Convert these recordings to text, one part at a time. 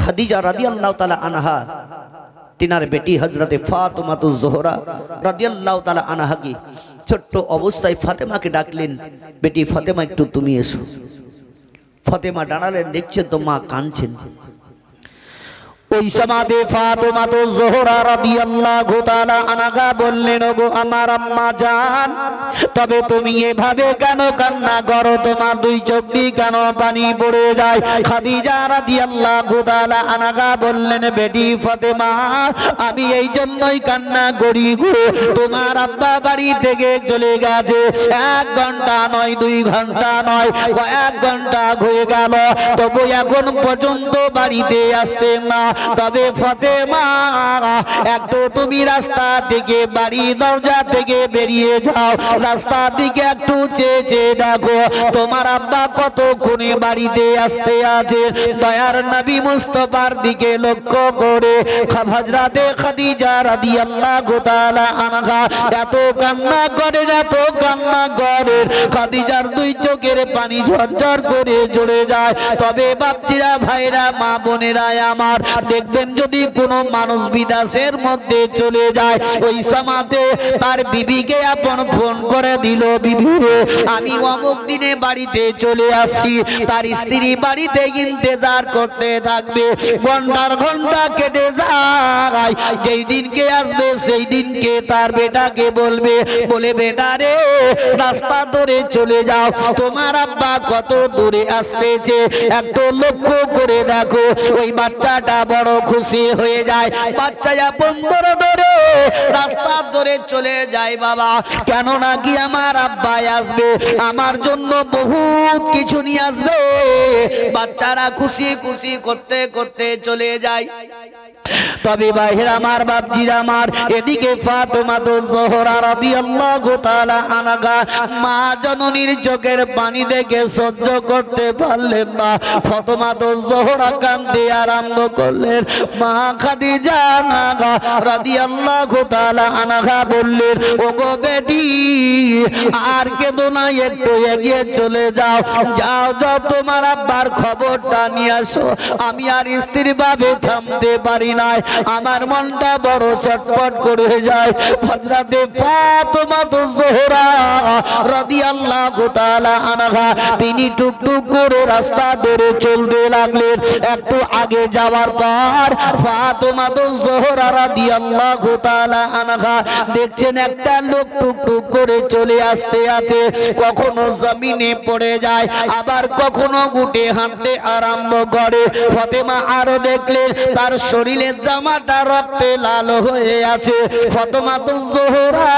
খাদিজা রাদিয়াল্লাহু তাআলা আনহা তিনার বেটি হযরতে ফাতেমাতুজ জোহরা রাদিয়াল্লাহু তাআলা আনহা কি ছোট্ট অবস্থায় ফাতেমাকে ডাকলেন, বেটি ফাতেমা একটু তুমি এসো। ফাতেমা দাঁড়ালেন, দেখছেন তো মা কাঁদছেন। ওই সমাদে ফাতেমাতুজ জোহরা রাদিয়াল্লাহু তাআলা আনহা বললেন, ওগো আমার আম্মা জান, তবে তুমি এভাবে কেন কান্না করো? তোমার দুই চোখ দিয়ে কেন পানি পড়ে যায়? খাদিজা রাদিয়াল্লাহু তাআলা আনহা বললেন, বেটি ফাতেমা, আমি এই জন্যই কান্না করি গো, তোমার আব্বা বাড়ি থেকে চলে গেছে, 1 ঘন্টা নয় 2 ঘন্টা নয়, কয়েক ঘন্টা হয়ে গেল, তবু এখন পর্যন্ত বাড়িতে আসছে না। তবে ফাতেমা, একটু তুমি রাস্তা থেকে বাড়ি দরজা থেকে বেরিয়ে যাও, রাস্তা দিকে একটু চেয়ে চেয়ে দেখো তোমার আব্বা কতক্ষণে বাড়িতে আসতে আছে। দয়ার নবী মুস্তাফার দিকে লক্ষ্য করে হযরতে খাদিজা রাদিয়াল্লাহু তাআলা আনহা এত কান্না করেন, এত কান্না করেন, খাদিজার দুই চোখের পানি ঝরঝর করে ঝরে যায়। তবে বাপজিরা, ভাইরা, মা বোনেরা আমার, দেখবেন যদি কোনো মানুষ বিদেশের মধ্যে চলে যায়, ওই সমাতে তার বিবিকে আপন ফোন করে দিল, বিবি রে আমি অমুক দিনে বাড়িতে চলে আসছি, তার স্ত্রী বাড়িতে ইন্তজার করতে থাকবে, ঘন্টার ঘন্টা কেটে যায়, যেই দিনকে আসবে সেই দিনকে তার বেটাকে বলবে, বলে বেটা রে রাস্তা ধরে চলে যাও, তোমার আব্বা কত দূরে আসতেছে একটু লক্ষ্য করে দেখো। ওই বাচ্চাটা বড় খুশি হয়ে যায়, বাচ্চা আপন ধরে রাস্তা ধরে চলে যায়। বাবা, কেন নাকি আমার আব্বা আসবে, আমার জন্য বহুত কিছু নিয়ে আসবে। বাচ্চারা খুশি খুশি করতে করতে চলে যায়। তবে বাহির আমার, বাপজির আমার, এদিকে ফাতেমাতুজ জোহরা রাদিয়াল্লাহু তাআলা আনহা মা জননীর চোখের পানি দেখে সহ্য করতে পারলেন না। ফাতেমাতুজ জোহরা কাঁদতে আরম্ভ করলেন। মা খাদিজা রাদিয়াল্লাহু তাআলা আনহা বললেন, ওগো বেটি আর কেঁদো না, একটু এগিয়ে চলে যাও, যাও যাও তোমার আব্বার খবরটা নিয়ে আসো। আমি আর স্ত্রী ভাবে থামতে পারি না, আমার মনটা বড় চটপট করে যায়। হযরতে ফাতেমাতুজ জোহরা রাদিয়াল্লাহু তাআলা আনহা তিনি টুকটুক করে রাস্তা ধরে চলতে লাগলেন। একটু আগে যাওয়ার পর ফাতেমাতুজ জোহরা রাদিয়াল্লাহু তাআলা আনহা দেখছেন একটা লোক টুকটুক করে চলে আসতে আছে, কখনো জমিনে পড়ে যায়, আবার কখনো গুটে হাঁটতে আরম্ভ করে। ফাতেমা আরো দেখলেন তার শরীরের জামাটা রক্তে লাল হয়ে আছে। ফাতেমাতুজ জোহরা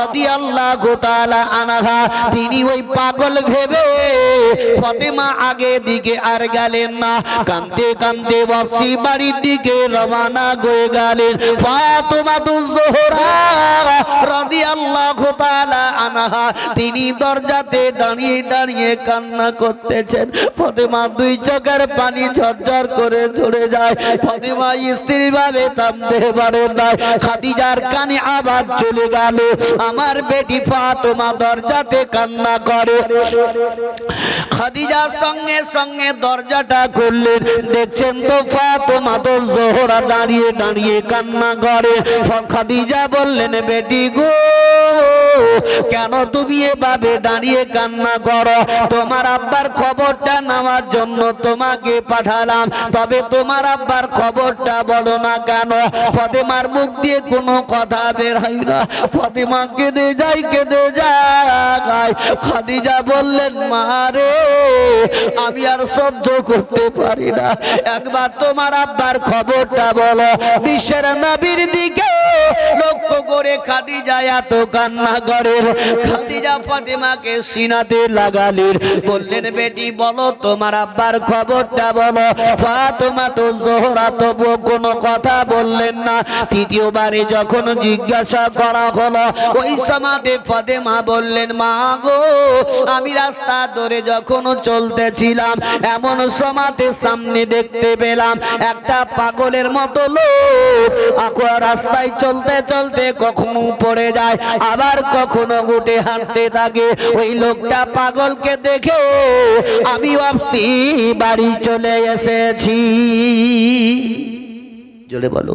রাদিয়াল্লাহু তাআলা আনহা তিনি ওই পাগল ভেবে ফাতেমা আগে দিকে আর গেলেন না, কাঁদতে কাঁদতে বাপসি বাড়ির দিকে রওনা হয়ে গেলেন। ফাতেমাতুজ জোহরা রাদিয়াল্লাহু তাআলা আনহা তিনি দরজাতে দাঁড়িয়ে দাঁড়িয়ে কান্না করতেছেন। ফাতেমা দুই চোখের পানি ঝরঝর করে ঝরে যায়। ফাতেমা স্ত্রী ভাবে থামতে পারে না। খাদিজার কানে আওয়াজ চলে গেল, আমার বেটি ফাতেমা দরজাতে কান্না করে। খাদিজা সঙ্গে সঙ্গে দরজাটা খুললেন, দেখছেন তো ফাতেমাতুজ জোহরা দাঁড়িয়ে দাঁড়িয়ে কান্না করে। খাদিজা বললেন, বেটি গো কেন তুমি এভাবে দাঁড়িয়ে কান্না করো? তোমার আব্বার খবরটা নেওয়ার জন্য তোমাকে পাঠালাম, তবে তোমার আব্বার খবরটা বলো না কেন? ফাতেমার মুখ দিয়ে কোনো কথা বের হয় না। ফাতেমা কেঁদে যায় কেঁদে যায়। খাদিজা বললেন, মা রে আমি আর সহ্য করতে পারি না, একবার তোমার আব্বার খবরটা বলো। বিশ্বের নবীর দিকে লক্ষ্য করে খাদিজা এত কান্না করে। খাদিজা ফাতেমাকে সিনাতে লাগালেন, বললেন, বেটি বলো তোমার আব্বার খবরটা বলো। ফাতেমাতুজ জোহরা তবু কোনো কথা বললেন না। তৃতীয়বারে যখন জিজ্ঞাসা করা হলো, ওই সময়তে ফাতেমা বললেন, মা গো আমি রাস্তা ধরে যখন চলতেছিলাম, এমন সময়তে সামনে দেখতে পেলাম একটা পাগলের মতো লোক রাস্তায় চলতে চলতে চলতে কখনো পড়ে যায়, আবার কখনো উঠে হাঁটতে থাকে। ওই লোকটা পাগলকে দেখে আমি ভাবছি বাড়ি চলে এসেছি। জোরে বলো,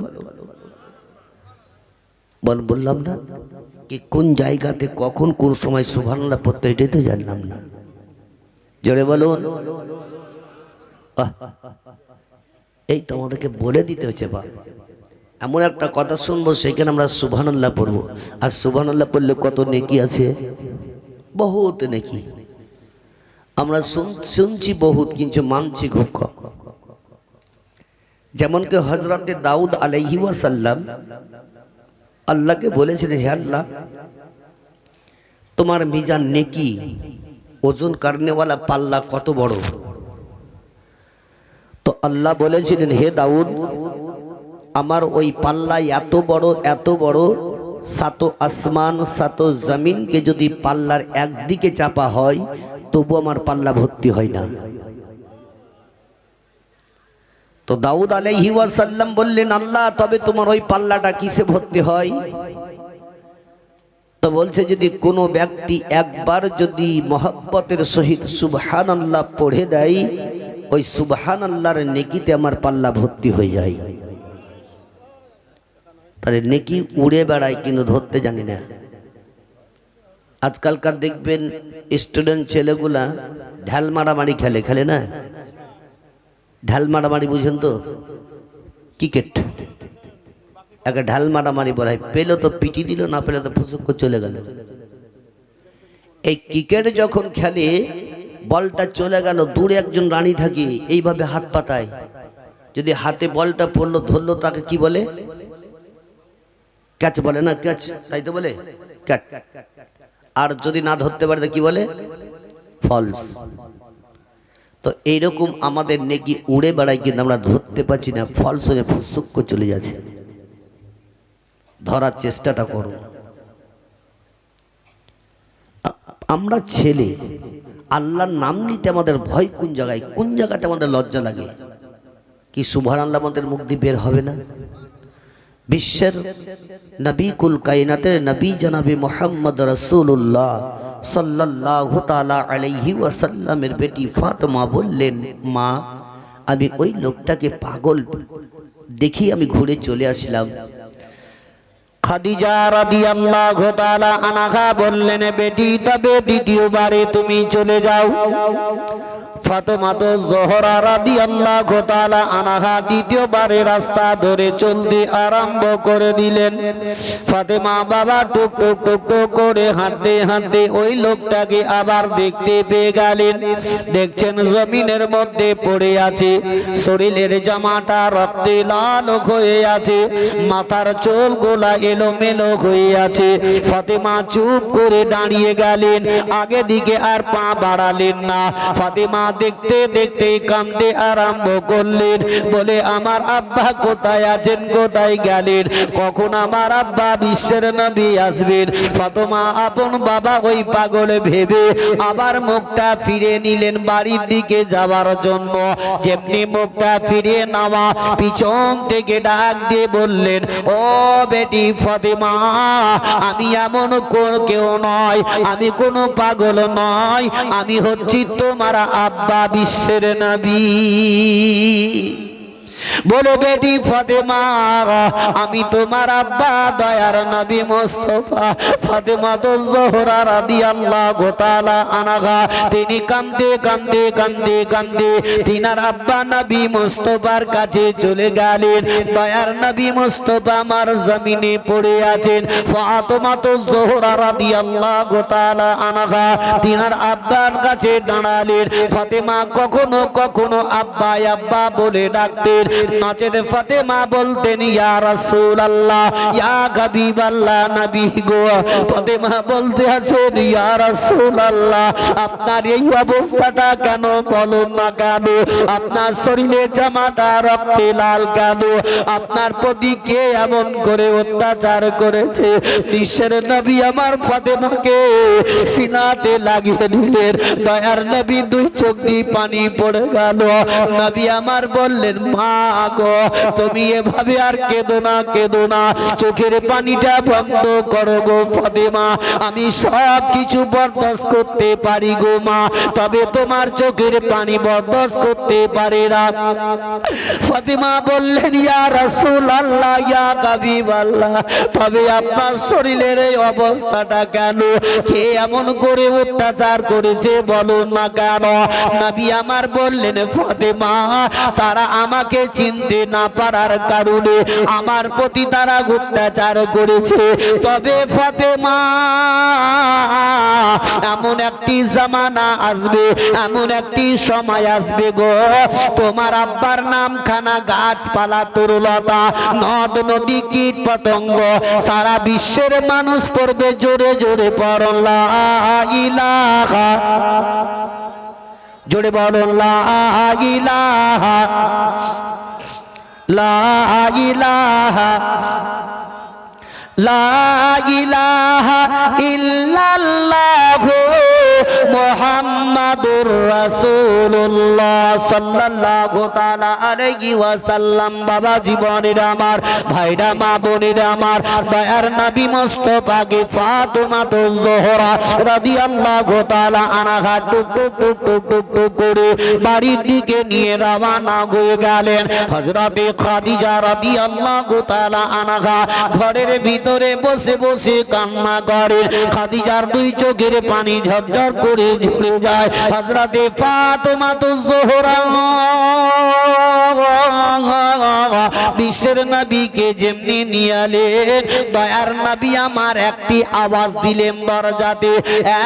বললাম না কি কোন জায়গাতে কখন কোন সময় সুবহানাল্লাহ পড়তে, এটাই তো জানলাম না। জোরে বলুন। এই তো আমাদেরকে বলে দিতে হচ্ছে বা এমন একটা কথা শুনবো সেখানে আমরা সুবহানাল্লাহ পড়বো, আর সুবহানাল্লাহ পড়লে কত নেকি আছে, বহুত নেকি। আমরা শুনছি বহুত, কিন্তু মানছি খুব কম। যেমন কি হযরতে দাউদ আলাইহি ওয়াসাল্লাম আল্লাহকে বলেছিলেন, হে আল্লাহ তোমার মিজান নেকি ওজন করনেওয়ালা পাল্লা কত বড়। তো আল্লাহ বলেছিলেন, হে দাউদ আমার ওই পাল্লা এত বড়, সাতো আসমান সাতো জমিনকে যদি পাল্লার একদিকে চাপা হয় তবু আমার পাল্লা ভর্তি হয় না। তো দাউদ আলাইহি ওয়াসাল্লাম বললেন, আল্লাহ তবে তোমার ওই পাল্লাটা কিসে ভর্তি হয়? তো বলছে যদি কোনো ব্যক্তি একবার যদি মহব্বতের সহিত সুবহানাল্লাহ পড়ে দেয়, ওই সুবহানাল্লাহর নেকিতে আমার পাল্লা ভর্তি হয়ে যায়। তাহলে নেকি উড়ে বেড়ায় কিন্তু ধরতে জানি না। আজকালকার দেখবেন স্টুডেন্ট ছেলেগুলা ঢাল মারামারি খেলে না, ঢাল মারামারি বুঝেন তো, ক্রিকেট একে ঢাল মারামারি বলা হয়। পেলো তো পিটি দিল, না পেলে তো ফুসুক করে চলে গেল। এই ক্রিকেট যখন খেলে বলটা চলে গেল, দূরে একজন রানী থাকে এইভাবে হাত পাতায়, যদি হাতে বলটা পড়লো ধরলো তাকে কি বলে? ক্যাচ বলে না, ক্যাচ, তাই তো বলে ক্যাচ। আর যদি না ধরতে পারে কি বলে? ফলস। তো এইরকম আমাদের নেকি উড়ে বেড়ায় কিন্তু আমরা ধরতে পারছি না, ফলস হয়ে ফুসুক করে চলে যাচ্ছে। ধরার চেষ্টাটা করো। আমরা ছেলে, আল্লাহর নাম নিতে আমাদের ভয় কোন জায়গায়, কোন জায়গাতে আমাদের লজ্জা লাগে? কি সুবহানাল্লাহ আমাদের মুখ দিয়ে বের হবে না? বিশ্বের নবী কুল কায়নাতের নবী জনাবে মুহাম্মদ রাসূলুল্লাহ সাল্লাল্লাহু তাআলা আলাইহি ওয়াসাল্লামের বেটি ফাতেমা বললেন, মা আমি ওই লোকটাকে পাগল দেখি আমি ঘুরে চলে আসলাম। খাদিজা রাদিয়াল্লাহু তাআলা আনহা বললেন, বেটি তবে দ্বিতীয়বারে তুমি চলে যাও। ফাতেমা তো জোহরা রাদিয়াল্লাহু তাআলা আনহা দ্বিতীয়বারে রাস্তা ধরে চলতে আরম্ভ করে দিলেন। ফাতেমা বাবা টুক টুক টুক টুক করে হাঁটতে হাঁটতে ওই লোকটাকে আবার দেখতে পেয়ে গেলেন। দেখছেন জমিনের মধ্যে পড়ে আছে, শরীরের জামাটা রক্তে লাল হয়ে আছে, মাথার চুলগুলা এলোমেলো হয়ে আছে। ফাতেমা চুপ করে দাঁড়িয়ে গেলেন, আগে দিকে আর পা বাড়ালেন না। ফাতেমা দেখতে দেখতে কাঁদতে আরম্ভ করলেন, বলে আমার আব্বা কোথায় আছেন, কোথায় গেলেন, কখন আমার আব্বা বিশ্বের নবী আসবেন? ফাতেমা আপন বাবা ওই পাগল ভেবে আবার মুখটা ফিরে নিলেন বাড়ির দিকে যাওয়ার জন্য। যেমনি মুখটা ফিরে নেওয়া, পিছন থেকে ডাক দিয়ে বললেন, ও বেটি ফাতেমা, আমি এমন কেউ নয়, আমি কোনো পাগল নয়, আমি হচ্ছি তোমার আব্বা বিশ্বের নবী। বলো বেটি ফাতেমা, আমি তোমার আব্বা দয়ার নবী মুস্তাফা। ফাতেমা তো জোহরা রাদিয়াল্লাহু তাআলা আনহা তিনি কাঁদতে কাঁদতে কাঁদতে কাঁদতে তিনার আব্বা নবী মুস্তাফার কাছে চলে গেলেন। দয়ার নবী মুস্তাফা আমার জমিনে পড়ে আছেন। ফাতেমা তো জোহরা রাদিয়াল্লাহু তাআলা আনহা তিনার আব্বার কাছে দাঁড়ালেন। ফাতেমা কখনো কখনো আব্বা আব্বা বলে ডাকতেন, নচেত ফাতেমা বলতেন ইয়া রাসূলুল্লাহ, ইয়া হাবিবাল্লাহ, নবী গো। ফাতেমা বলতে আছেন, ইয়া রাসূলুল্লাহ, আপনার এই অবস্থাটা কেন বলুন না কেন? আপনার শরীরে জামাটা রক্তে লাল কেন? আপনার প্রতি কে এমন করে অত্যাচার করেছে? বিশ্বের নবী আমার ফাতেমাকে সিনাতে লাগিয়ে দিলেন। দয়ার নবী দুই চোখ দিয়ে পানি পড়ে গেল। নবী আমার বললেন, মা গো তুমি এভাবে আর কেঁদো না, চোখের পানিটা বন্ধ করো গো ফাতেমা, আমি সব কিছু বরদাস্ত করতে পারি গো মা, তবে তোমার চোখের পানি বরদাস্ত করতে পারে না। ফাতেমা বললেন ইয়া রাসূলুল্লাহ ইয়া হাবিবাল্লাহ, তবে আপনার শরীরের এই অবস্থাটা কেন? কে এমন করে অত্যাচার করেছে বলুন না কেন? নবী আমার বললেন ফাতেমা, তারা আমাকে চিনতে না পারার কারণে আমার প্রতি তারা অত্যাচার করেছে। তবে ফাতেমা এমন একটি জামানা আসবে, এমন একটি সময় আসবে গো, তোমার আব্বার নাম খানা গাছপালা তরুলতা নদ নদী কীট পতঙ্গ সারা বিশ্বের মানুষ পড়বে জোরে জোরে পড়ো লা ইলাহা, জোরে বলো লা ইলাহা, লা ইলাহা, লা ইলাহা ইল্লাল্লাহু মুহাম্মাদুর রাসূলুল্লাহ সাল্লাল্লাহু তাআলা আলাইহি ওয়াসাল্লাম। বাবা জীবনের আমার ভাইরা মা বোনেরা আমার, দয়ার নবী মুস্তাফাকে ফাতেমাতুজ জোহরা রাদিয়াল্লাহু তাআলা আনহা টুক টুক টুক টুক টুক টুক করে বাড়ির দিকে নিয়ে রওনা হয়ে গেলেন। হযরতে খাদিজা রাদিয়াল্লাহু তাআলা আনহা ঘরের ভিতরে বসে বসে কান্না করেন। খাদিজার দুই চোখের পানি ঝরঝর করে ঝরে যায়। হযরতে ফাতেমাতুজ জোহরা বিশ্বের নবীকে যেমনি নিয়ে এলেন, দয়ার নবী আমার একটি আওয়াজ দিলেন দরজাতে।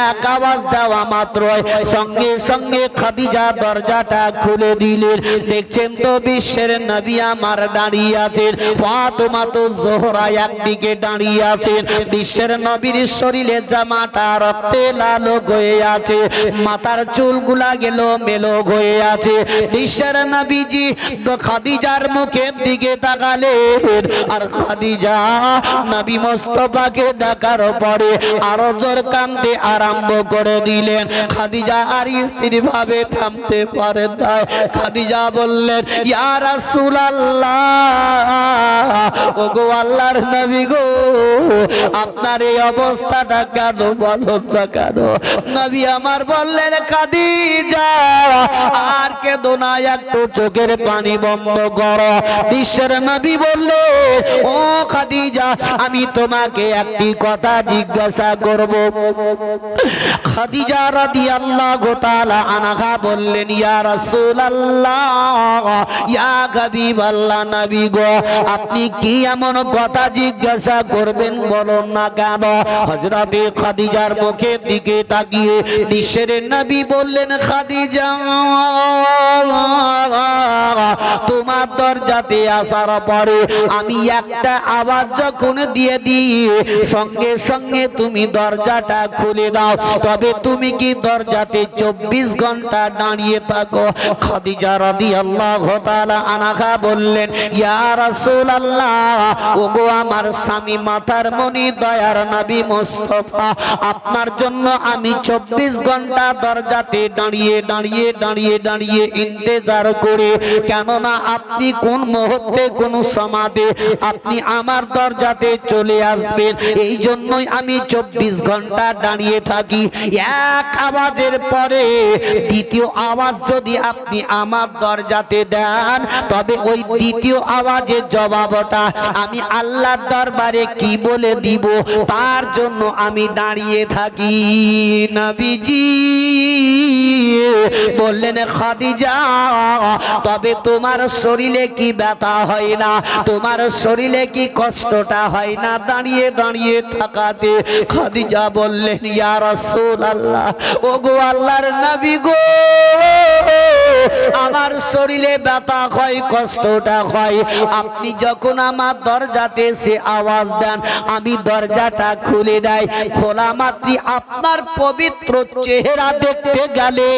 এক আওয়াজ দেওয়া মাত্রই সঙ্গে সঙ্গে খাদিজা দরজাটা খুলে দিলেন। দেখছেন তো বিশ্বের নবী আমার দাঁড়িয়ে আছেন, ফাতেমাতুজ জোহরা একদিকে দাঁড়িয়ে আছেন। বিশ্বের নবীর শরীরে জামাটা রক্তে লাল হয়ে আছে, মাথার চুলগুলা গেল মেলো হয়ে আছে। বিশ্বের নবীজি খাদিজার মুখের দিকে তাকালেন, আর খাদিজা নবী মুস্তাফাকে দেখার পরে আরো জোর কাঁদতে আরম্ভ করে দিলেন। খাদিজা আর স্থির ভাবে থামতে পারেন না। খাদিজা বললেন ইয়া রাসূলুল্লাহ, ওগো আল্লাহর নবী গো, আপনার এই অবস্থাটা কেন বলো না কেন? নবী আমার বললেন খাদিজা আর কেঁদো না, একটু চোখের পানি বন্ধ করো। বিশ্বের নবী বললেন ও খাদিজা, আমি তোমাকে একটি কথা জিজ্ঞাসা করব। খাদিজা রাদিয়াল্লাহু তাআলা আনহা বললেন ইয়া রাসূলুল্লাহ ইয়া হাবিবাল্লাহ, নবী গো আপনি কি এমন কথা জিজ্ঞাসা করবেন বলুন না কেন? হযরতে খাদিজার মুখের দিকে তাকিয়ে বিশ্বের নবী বললেন খাদিজা, তোমার দরজাতে আসার পরে আমি একটা আওয়াজ যখন দিয়ে দিই সঙ্গে সঙ্গে তুমি দরজাটা খুলে দাও, তবে তুমি কি দরজাতে 24 ঘন্টা দাঁড়িয়ে থাকো? খাদিজা রাদিয়াল্লাহু তাআলা আনহা বললেন ইয়া রাসূলুল্লাহ, ওগো আমার স্বামী মাথার মনি দয়ার নবী মুস্তাফা, আপনার জন্য আমি 24 ঘন্টা দরজাতে দাঁড়িয়ে দাঁড়িয়ে দাঁড়িয়ে দাঁড়িয়ে ইন্তজার করি, কেননা আপনি কোন মুহূর্তে কোন সমাদে আপনি আমার দরজাতে চলে আসবেন, এই জন্যই আমি 24 ঘন্টা দাঁড়িয়ে থাকি। এক আওয়াজের পরে দ্বিতীয় আওয়াজ যদি আপনি আমার দরজাতে দেন, তবে ওই দ্বিতীয় আওয়াজের জবাবটা আমি আল্লাহর দরবারে কি বলে দিব, তার জন্য আমি দাঁড়িয়ে থাকি। নবীজি বললেন খাদিজা, তবে তোমার শরীরে কি ব্যথা হয় না, তোমার শরীরে কি কষ্টটা হয় না দাঁড়িয়ে দাঁড়িয়ে থাকাতে? খাদিজা বললেন ইয়া রাসূলুল্লাহ, ওগো আল্লাহর নবী গো, আমার শরীরে ব্যথা হয়, কষ্টটা হয়, আপনি যখন আমার দরজাতে এসে আওয়াজ দেন আমি দরজাটা খুলে দেয়, খোলা মাত্রই আপনার পবিত্র চেহারা দেখতে গেলে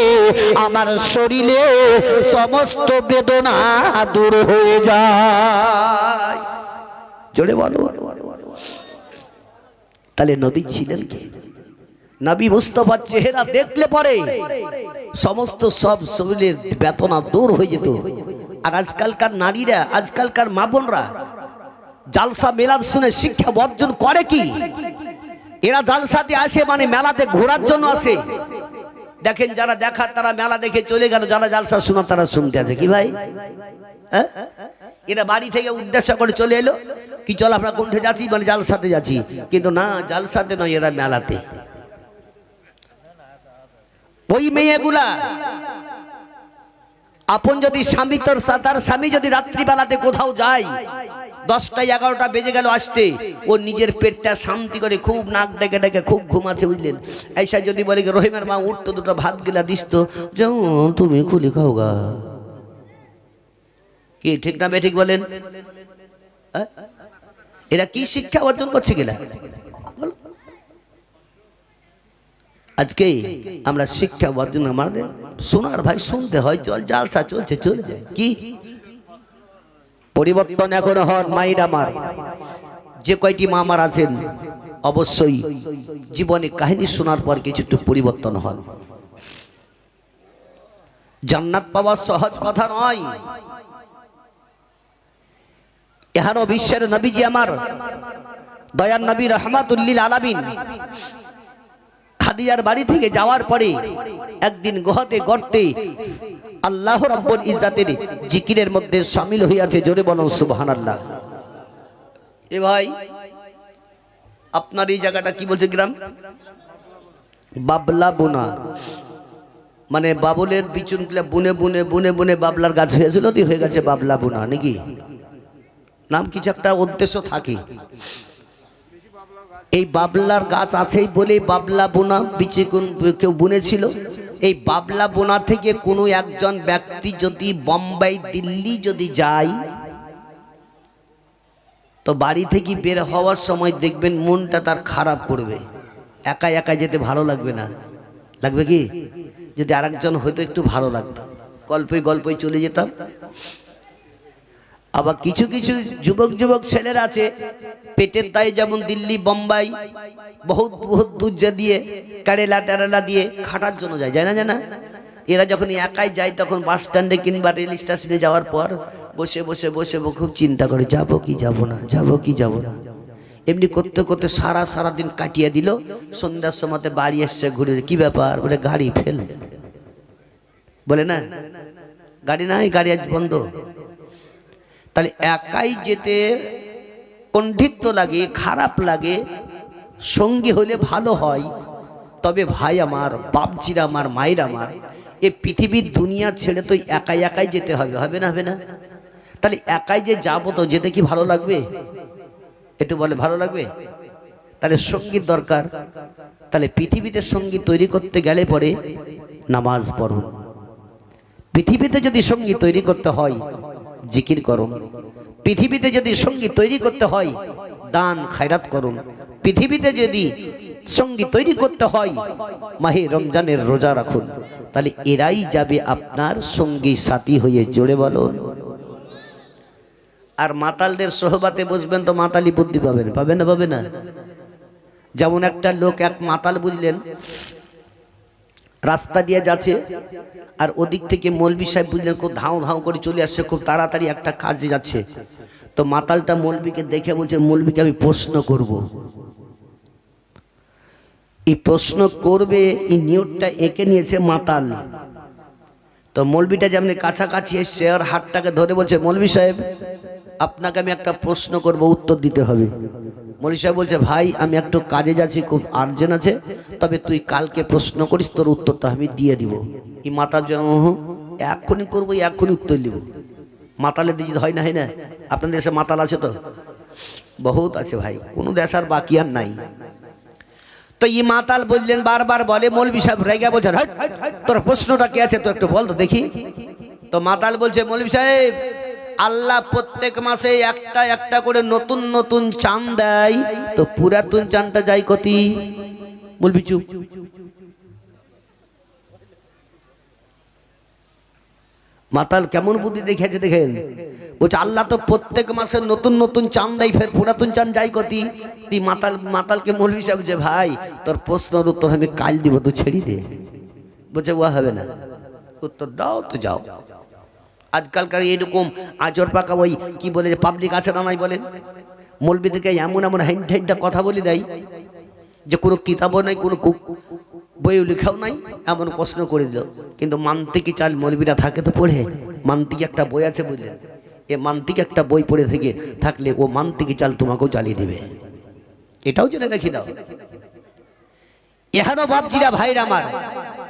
আমার শরীরে সমস্ত বেদনা দূর হয়ে যায়। জোরে বলো। তাহলে নবী ছিলেন কে? নবী মুস্তাফার চেহারা দেখলে পরে সমস্ত সব শরীরের বেদনা দূর হয়ে যেত। আর আজকালকার নারীরা, আজকালকার মা বোনরা জালসা মেলাদ শুনে শিক্ষা বর্জন করে কি? এরা জালসাতে আসে মানে মেলাতে ঘোরার জন্য আসে। দেখেন যারা দেখার তারা মেলা দেখে চলে গেল, যারা জালসা শোনার তারা শুনতে আছে কি ভাই? হ্যাঁ, এরা বাড়ি থেকে উদ্দেশ্য করে চলে এলো কি চল আমরা কোনটা যাচ্ছি, মানে জালসাতে যাচ্ছি, কিন্তু না, জালসাতে নয়, এরা মেলাতে। ওই মেয়েগুলা আপন যদি স্বামী, তার স্বামী যদি রাত্রিবেলাতে কোথাও যায়, 10টা 11টা বেজে গেল আসতে, ও নিজের পেটটা শান্তি করে খুব নাক ডেকে ডেকে খুব ঘুমাচ্ছে, বুঝলেন? এইসা যদি বলে রহিমের মা উঠতো, দুটো ভাত গিলা দিস তো, যেমন তুমি খুলি খাও গা, কি ঠিক না বেঠিক বলেন? এরা কি শিক্ষা অর্জন করছে গেলা? আজকে আমরা শিক্ষা অর্জন আমাদের শোনার ভাই শুনতে হয়, চল জালসা চলছে চলে যায়, কি পরিবর্তন এখন হন মায়ের আমার। যে কয়টি মা আমার আছেন অবশ্যই জীবনে কাহিনী শোনার পর কিছু একটু পরিবর্তন হন। জান্নাত পাওয়া সহজ কথা নয়। এহানো বিশ্বের নবীজি আমার দয়ার নবী রহমাতুল্লিল আলামিন খাদিজার বাড়ি থেকে যাওয়ার পরে একদিন গুহাতে গর্তে আল্লাহ রাব্বুল ইজ্জাতের জিকিরের মধ্যে শামিল হইয়াছে। জোরে বলুন সুবহানাল্লাহ। এ ভাই আপনার এই জায়গাটা কি বলছে গ্রাম? বাবলা বোনা, মানে বাবুলের বিচুনগুলা বুনে বুনে বুনে বুনে বাবলার গাছ হয়েছিল, তো হয়ে গেছে বাবলা বোনা নাকি? নাম কিছু একটা উদ্দেশ্য থাকে। এই বাবলার গাছ আছেই বলে বাবলা বোনা বিচে কেউ বুনেছিল। এই বাবলা বোনা থেকে কোনো একজন ব্যক্তি যদি বোম্বাই দিল্লি যদি যায়, তো বাড়ি থেকে বের হওয়ার সময় দেখবেন মনটা তার খারাপ করবে, একা একা যেতে ভালো লাগবে না। লাগবে কি? যদি আরেকজন হয়তো একটু ভালো লাগতো, গল্পই গল্পই চলে যেতাম। আবার কিছু কিছু যুবক ছেলেরা আছে পেটের দায়ে যেমন দিল্লি বোম্বাই বহুত বহুত দূর দিয়ে কেরালা টেরালা দিয়ে খাটার জন্য যায়, যায় না? এরা যখন একাই যায় তখন বাস স্ট্যান্ডে কিংবা রেল স্টেশনে যাওয়ার পর বসে বসে বসে খুব চিন্তা করে, যাবো কি যাব না, যাবো কি যাব না। এমনি করতে করতে সারাদিন কাটিয়ে দিল। সন্ধ্যার সময়তে বাড়ি এসছে ঘুরে, কি ব্যাপার? বলে গাড়ি ফেল। বলে না গাড়ি নাই, গাড়ি আজ বন্ধ। তাহলে একাই যেতে কণ্ঠিত্য লাগে, খারাপ লাগে, সঙ্গী হলে ভালো হয়। তবে ভাই আমার, বাপজিরা আমার, মায়ের আমার, এই পৃথিবীর দুনিয়া ছেড়ে তো একাই একাই যেতে হবে, হবে না? হবে না? তাহলে একাই যে যাবো তো যেতে কি ভালো লাগবে? একটু বলে ভালো লাগবে? তাহলে সঙ্গীত দরকার। তাহলে পৃথিবীতে সঙ্গী তৈরি করতে গেলে পরে নামাজ পড়ুন। পৃথিবীতে যদি সঙ্গী তৈরি করতে হয় জিকির করুন। পৃথিবীতে যদি সঙ্গী তৈরি করতে হয় দান খায়রাত করুন। পৃথিবীতে যদি সঙ্গী তৈরি করতে হয় মাহে রমজানের রোজা রাখুন। তাহলে এরাই যাবে আপনার সঙ্গী সাথী হয়ে। জোরে বলুন। আর মাতালদের সোহবাতে বসবেন তো মাতালি বুদ্ধি পাবেন, পাবেন না? পাবে না? যেমন একটা লোক, এক মাতাল বুঝলেন, রাস্তা দিয়ে যাচ্ছে আর ওদিক থেকে মৌলবি সাহেব বুঝলেন খুব ধাও ধাও করে চলে আসছে, খুব তাড়াতাড়ি একটা কাজে যাচ্ছে। তো মাতালটা মৌলবিকে দেখে বলছে, মৌলবিকে আমি প্রশ্ন করব। এই প্রশ্ন করবে, এই নিয়তটা এঁকে নিয়েছে মাতাল। তো মৌলবিটা যেমন কাছাকাছি এসছে আর হাতটাকে ধরে বলছে, মৌলবি সাহেব আপনাকে আমি একটা প্রশ্ন করব, উত্তর দিতে হবে। মৌলবি সাহেব বলছে, ভাই আমি একটু কাজে যাচ্ছি, খুব আর্জেন্ট আছে, তবে তুই কালকে প্রশ্ন করিস, তোর উত্তরটা আমি দিয়ে দিব। এই মাতাল এক্ষুনি করবো, এক্ষুনি উত্তর দিব। মাতালের দিকে হয় না? হয় না? আপনাদের দেশে মাতাল আছে তো? বহুত আছে ভাই, কোনো দেশ আর বাকি আর নাই। তো এই মাতাল বললেন, বারবার বলে, মৌলবি সাহেব রেগে বলছেন, তোর প্রশ্নটা কি আছে তো একটু বল তো দেখি। তো মাতাল বলছে, মৌলবি সাহেব আল্লাহ প্রত্যেক মাসে একটা একটা করে নতুন নতুন চাঁদ দেয়, তো পুরাতন চাঁদটা যায় কতি? মৌলবি চুপ। মাতাল কেমন বুদ্ধি দেখিয়েছে দেখেন। বলছে আল্লাহ তো প্রত্যেক মাসে নতুন নতুন চাঁদ দেয়, ফের পুরাতন চাঁদ যায় কতি? মাতালকে মৌলবি সাহেব যে, ভাই তোর প্রশ্নের উত্তর আমি কাল দিব, তুই ছেড়ে দে। বলছে ও হবে না, উত্তর দাও তো যাও। আজকালকার এরকম আজর পাকা ওই কি বলে পাবলিক আছে না নাই বলেন, মৌলবীদেরকে এমন এমন হাইনটা কথা বলে দেয় যে কোনো কিতাবও নাই, কোনো বইও লেখাও নাই, এমন প্রশ্ন করে দিল। কিন্তু মান্তিকি চাল মৌলবীরা থাকে তো পড়ে, মান্তিকি একটা বই আছে বুঝলেন, এ মান্তিকি একটা বই পড়ে থেকে থাকলে ও মান্তিকি চাল তোমাকেও চালিয়ে দেবে, এটাও জেনে রেখে দাও। এহানো বাপজিরা ভাইরা আমার,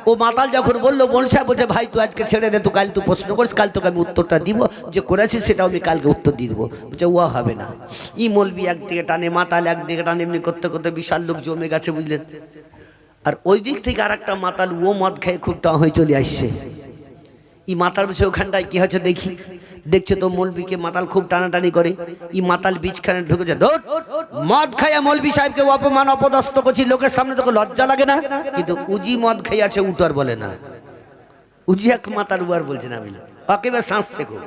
ও মাতাল যখন বললো বোন সাহেব বলছে ভাই তুই আজকে ছেড়ে দে, তো কাল তুই প্রশ্ন করিস, কাল তোকে আমি উত্তরটা দিব, যে করেছিস সেটাও আমি কালকে উত্তর দিয়ে দেবো। বলছে ও হবে না। ই মৌলবি একদিকে টানে, মাতাল একদিকে টানে, এমনি করতে করতে বিশাল লোক জমে গেছে বুঝলেন। আর ওই দিক থেকে আর একটা মাতাল ও মদ খেয়ে খুব টা হয়ে চলে আসছে। ই মাতাল বসে ওখানটায় কি হচ্ছে দেখি, দেখছে তো মৌলবীকে মাতাল খুব টানাটানি করে, ই মাতাল বীজখানে ঢুকেছে, ধর মদ খাইয়া মৌলবী সাহেবকে অপমান অপদস্থ করছি, লোকের সামনে তোকে লজ্জা লাগে না? কিন্তু উজি মদ খাই আছে উটার বলে না, উজি এক মাতাল উয়ার বলছে না, আমি একেবারে শ্বাস শেখো।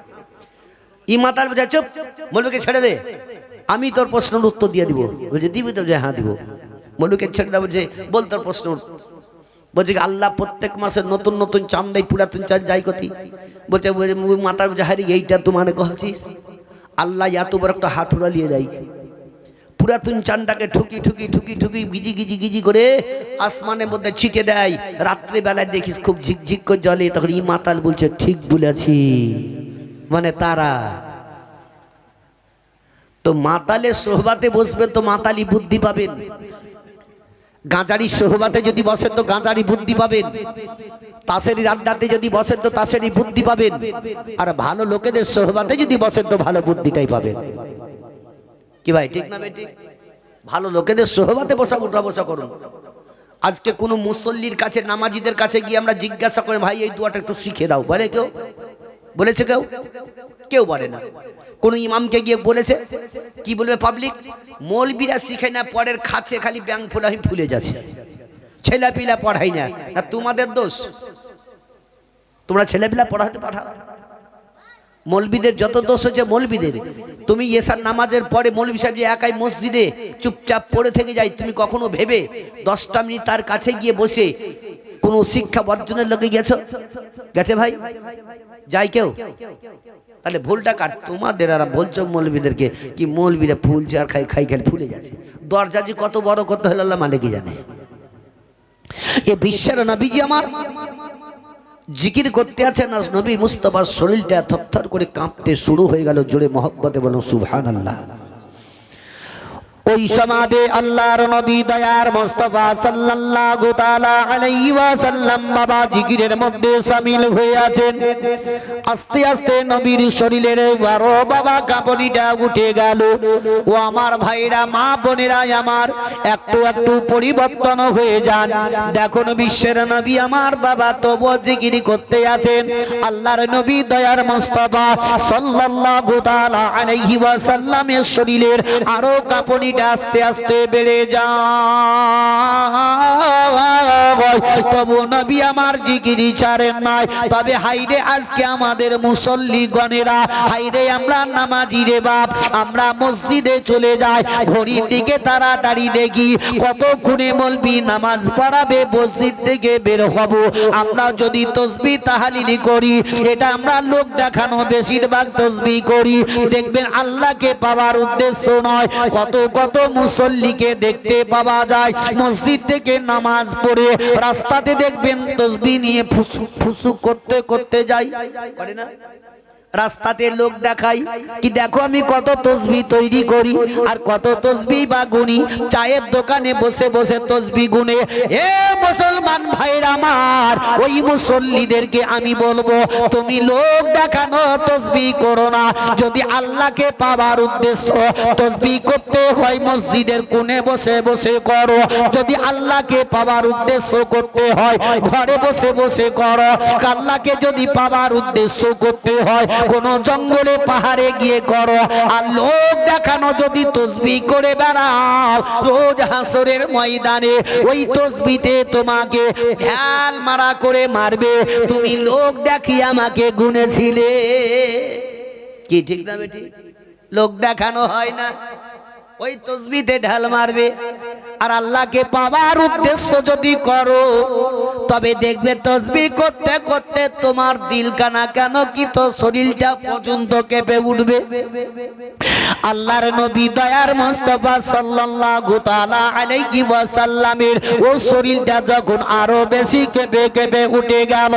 ই মাতাল বলছে চুপ, মৌলবীকে ছেড়ে দে, আমি তোর প্রশ্নের উত্তর দিয়ে দিব। বলছে দিবি তো? যে হ্যাঁ দিব। মৌলবীকে ছেড়ে দেবো, যে বল তোর প্রশ্ন। বলছে আল্লাহ প্রত্যেক মাসে নতুন নতুন চাঁদ দেয়, পুরাতন চাঁদ যাই কতি। বলছে মাতার বলছে হারি এইটা তো মানে কহছিস, আল্লাহ এত বড় একটা হাতুড়া নিয়ে দেয়, পুরাতন চাঁদটাকে ঠুকি ঠুকি ঠুকি ঠুকি গিজি গিজি গিজি করে আসমানের মধ্যে ছিটে দেয়, রাত্রে বেলায় দেখিস খুব ঝিকঝিক করে জ্বলে। তখন ই মাতাল বলছে ঠিক বলেছি, মানে তারা তো মাতালের সোহবাতে বসবে তো মাতালি বুদ্ধি পাবেন, গাঁজারি সোহবাতে যদি বসেন তো গাঁজারি বুদ্ধি পাবেন, তাসেরি আড্ডাতে যদি বসেন তো তাসেরি বুদ্ধি পাবেন, আর ভালো লোকেদের সোহবাতে যদি বসেন তো ভালো বুদ্ধিটাই পাবেন। কি ভাই ঠিক না বেটি? ভালো লোকেদের সোহবাতে বসা উঠা বসা করুন। আজকে কোনো মুসল্লির কাছে, নামাজিদের কাছে গিয়ে আমরা জিজ্ঞাসা করি ভাই এই দুয়াটা একটু শিখে দাও, বলে কেউ? বলেছে কেউ? কেউ বলে না। কোন ইমামকে গিয়ে বলেছে? কি বলবে পাবলিক? মৌলবীরা শিখে না, পরের খাচ্ছে খালি ব্যাং ফোলা ফুলে যাচ্ছে, ছেলেপিলা পড়াই না। না তোমাদের দোষ, তোমরা ছেলেপিলা পড়াতে পাঠাও। মৌলবীদের যত দোষ হচ্ছে মৌলবীদের। তুমি এশার নামাজের পরে মৌলবী সাহেব যে একাই মসজিদে চুপচাপ পড়ে থেকে যায়, তুমি কখনো ভেবে 10টা মিনিট তার কাছে গিয়ে বসে কোনো শিক্ষা বর্জনের লোকে গেছো? গেছে ভাই? যাই কেউ? তাহলে ভুলটা কাট তোমাদের। আর বলছো মৌলবীদেরকে কি মৌলবীরা ফুলছে আর খাই খাই খাই ফুলে যাচ্ছে। দরজা যে কত বড় কত হলো আল্লাহ মালিকই জানে। এ বিশ্বের নবীজি আমার জিকির করতে আছেন আর নবী মুস্তাফার শরীরটা থরথর করে কাঁপতে শুরু হয়ে গেল। জোরে মহব্বতে বলুন সুবহানাল্লাহ। ওই সমাদে আল্লাহর নবী দয়ার মুস্তাফা সাল্লাল্লাহু তাআলা আলাইহি ওয়াসাল্লাম বাবা জিকিরের মধ্যে শামিল হয়ে আছেন। আস্তে আস্তে নবীর শরীরের বারো বাবা কাঁপুনিটা উঠে গেল। ও আমার ভাইরা, মা বোনেরা আমার, একটু একটু পরিবর্তন হয়ে যান। দেখুন বিশ্বের নবী আমার বাবা তবু জিকির করতে আছেন। আল্লাহর নবী দয়ার মুস্তাফা সাল্লাল্লাহু তাআলা আলাইহি ওয়াসাল্লামের শরীরের আরো কাঁপুনি আস্তে আস্তে বেড়ে যায়। তবু নবী আমার জিকিরি ছাড়েন নাই। তবে হাইরে আজকে আমাদের মুসল্লি গণেরা, হাইরে আমরা নামাজি রে বাপ, আমরা মসজিদে চলে যাই, ঘড়ির দিকে তাড়াতাড়ি দেখি কতক্ষণে মৌলবি নামাজ পড়াবে, মসজিদ থেকে বের হব। আমরা যদি তসবিহ তাহলিল করি, এটা আমরা লোক দেখানো বেশিরভাগ তসবিহ করি, দেখবেন আল্লাহকে পাওয়ার উদ্দেশ্য নয়। কত কত মুসল্লিকে দেখতে পাওয়া যায় মসজিদ থেকে নামাজ পড়ে রাস্তাতে দেখবেন তসবিহ নিয়ে ফুসু করতে করতে যায়, করে না? রাস্তাতে লোক দেখাই কি দেখো আমি কত তসবিহ তৈরি করি আর কত তসবিহ বা গুনি। চায়ের দোকানে বসে বসে তসবিহ গুনে। এ মুসলমান ভাইরা আমার, ওই মুসল্লিদেরকে আমি বলবো তুমি লোক দেখানো তসবিহ করো না। যদি আল্লাহকে পাওয়ার উদ্দেশ্য তসবিহ করতে হয় মসজিদের কোণে বসে বসে করো। যদি আল্লাহকে পাওয়ার উদ্দেশ্য করতে হয় ঘরে বসে বসে করো। আল্লাহকে যদি পাওয়ার উদ্দেশ্য করতে হয় কোন জঙ্গলে পাহাড়ে গিয়ে করো। আর লোক দেখানো যদি তসবিহ করে বেড়াও, রোজ হাসরের ময়দানে ওই তসবিতে তোমাকে ঢাল মারা করে মারবে। তুমি লোক দেখি আমাকে গুনেছিলে। কি ঠিক না বেটি? লোক দেখানো হয় না, ওই তসবিতে ঢাল মারবে। আর আল্লাহকে পাওয়ার উদ্দেশ্য যদি করো তবে দেখবে তাসবিহ করতে করতে তোমার দিলকানা কেন কি তো শরীরটা পর্যন্ত কেঁপে উঠবে। আল্লাহর নবী দয়ার মুস্তাফা সাল্লাল্লাহু তাআলা আলাইহি ওয়াসাল্লামের ও শরীরটা যখন আরো বেশি কেঁপে কেঁপে উঠে গেল,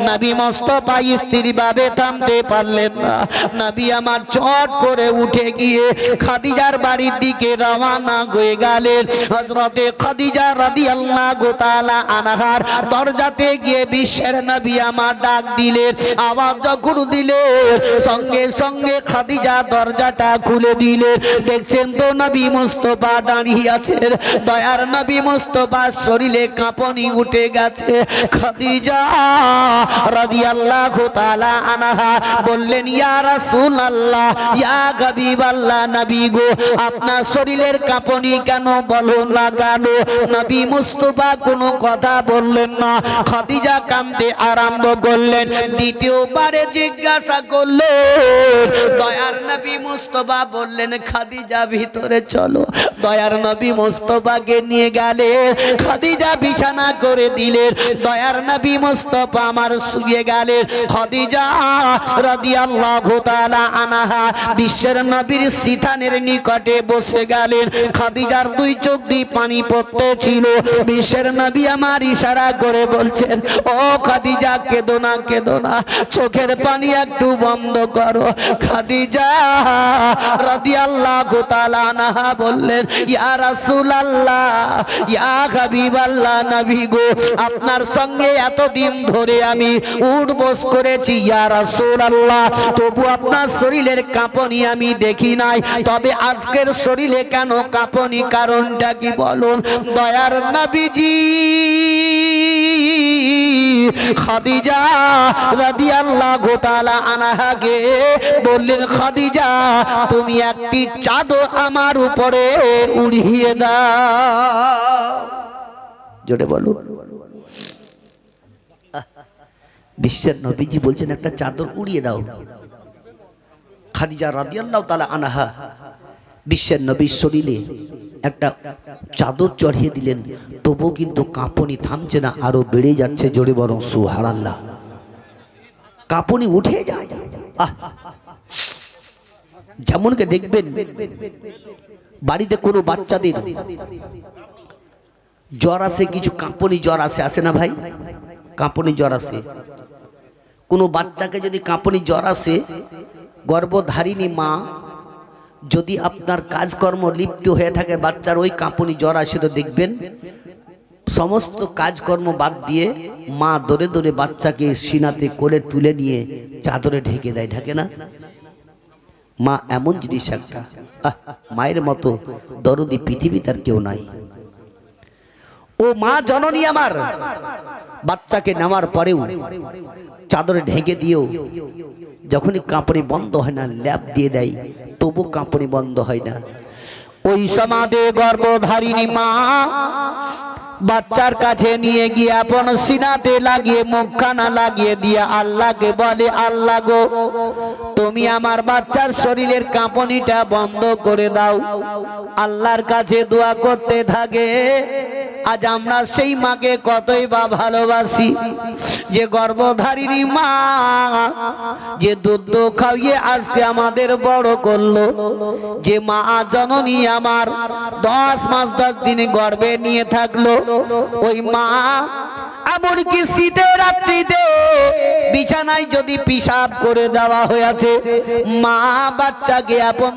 নবী মুস্তাফা স্থিরভাবে থামতে পারলেন না। নবী আমার চট করে উঠে গিয়ে খাদিজার বাড়ির দিকে রওনা হয়ে গেলেন। হযরতে খাদিজা রাদিয়াল্লাহু তাআলা আনহার দরজাতে গিয়ে বিশ্বের নবী আমার ডাক দিলেন। আওয়াজ যখন দিলেন সঙ্গে সঙ্গে খাদিজা দরজাটা খুলে দিলেন। দেখছেন তো নবী মুস্তাফা দাঁড়িয়ে আছেন। দয়ার নবী মুস্তাফার শরীরে কাঁপুনি উঠে গেছে। খাদিজা রাদিয়াল্লাহু তাআলা আনহা বললেন, ইয়া রাসূলুল্লাহ, ইয়া হাবিবাল্লাহ, নবী গো আপনার শরীরের কাঁপুনি কেন বলো না কেন? নবী মুস্তাফা কোনো কথা বললেন না। খাদিজা কাঁদতে আরম্ভ করলেন। দ্বিতীয়বারে জিজ্ঞাসা করলেন। দয়ার নবী মুস্তাফা বললেন, খাদিজা ভিতরে চলো। দয়ার নবী মুস্তাফাকে নিয়ে গেলেন। খাদিজা বিছানা করে দিলেন। দয়ার নবী মুস্তাফা আমার শুয়ে গেলেন। খাদিজা রাদিয়াল্লাহু তাআলা আনহা বিশ্বের নবীর সিথানের নিকটে বসে গেলেন। খাদিজার দুই চোখ দিয়ে পানি পড়তেছিল। বিশ্বের নবী আমার ইশারা করে বলছেন, ও খাদিজা কেঁদো না, কেঁদো না, চোখের পানি একটু বন্ধ করো। খাদিজা রাদিয়াল্লাহু তাআলা আনহা বললেন, ইয়া রাসূলুল্লাহ, ইয়া হাবিবাল্লাহ, নবী গো আপনার সঙ্গে এতদিন ধরে আমি উঠবস করেছি ইয়া রাসূলুল্লাহ, তবু আপনার শরীরের কাঁপুনি আমি দেখি নাই। তবে আজকের শরীরে কেন কাঁপুনি, কারণটা কি বলুন? দয়ার নবীজি খাদিজা রাদিয়াল্লাহু তাআলা আনহাকে বললেন, খাদিজা তুমি একটি চাদর আমার উপরে উড়িয়ে দাও। জোরে বলুন। বিশ্বের নবীজি বলছেন একটা চাদর উড়িয়ে দাও। খাদিজা রাদিয়াল্লাহু তাআলা আনহা বিশ্বের নবীর শরীরে একটা চাদর চড়িয়ে দিলেন। তবু কিন্তু কাঁপুনি থামছে না, আরো বেড়ে যাচ্ছে। জোরে বরং সুবহানাল্লাহ। কাঁপুনি উঠে যায়। যেমনকে দেখবেন বাড়িতে কোনো বাচ্চাদের জ্বর আসে, কিছু কাঁপুনি জ্বর আসে, আসে না ভাই? কাঁপুনি জ্বর আসে। কোনো বাচ্চাকে যদি কাঁপুনি জ্বর আসে, গর্ভধারিণী মা যদি আপনার কাজকর্ম লিপ্ত হয়ে থাকে, বাচ্চার ওই কাঁপুনি জ্বর আসে, তো দেখবেন সমস্ত কাজকর্ম বাদ দিয়ে মা দৌড়ে দৌড়ে বাচ্চাকে সিনাতে করে তুলে নিয়ে চাদরে ঢেকে দেয়, ঢাকে না? মা এমন জিনিস একটা, মায়ের মতো দরদি পৃথিবীতে আর কেউ নাই। ও মা জননী আমার বাচ্চাকে নেওয়ার পরেও চাদরে ঢেকে দিয়েও যখনই কাঁপুনি বন্ধ হয় না, ল্যাপ দিয়ে দেয়, তবু কাঁপুনি বন্ধ হয় না। ওই সমাধে গর্ভধারিণী মা বাচ্চার কাছে নিয়ে গিয়ে আপন সিনাতে লাগিয়ে মুখখানা লাগিয়ে দিয়ে আল্লাহকে বলে, আল্লাহ গো তুমি আমার বাচ্চার শরীরের কাঁপুনিটা বন্ধ করে দাও। আল্লাহর কাছে দোয়া করতে থাকে। আজ আমরা সেই মাকে কতই বা ভালোবাসি, যে গর্ভধারিণী মা, যে দুধ খাইয়ে আজকে আমাদের বড় করলো, যে মা জননী আমার 10 মাস 10 দিন গর্ভে নিয়ে থাকলো। ওই মা এমনকি শীতের রাত্রিতে বিছানায় যদি পিশাব করে দেওয়া হয়েছে, মা বাচ্চাকে আপন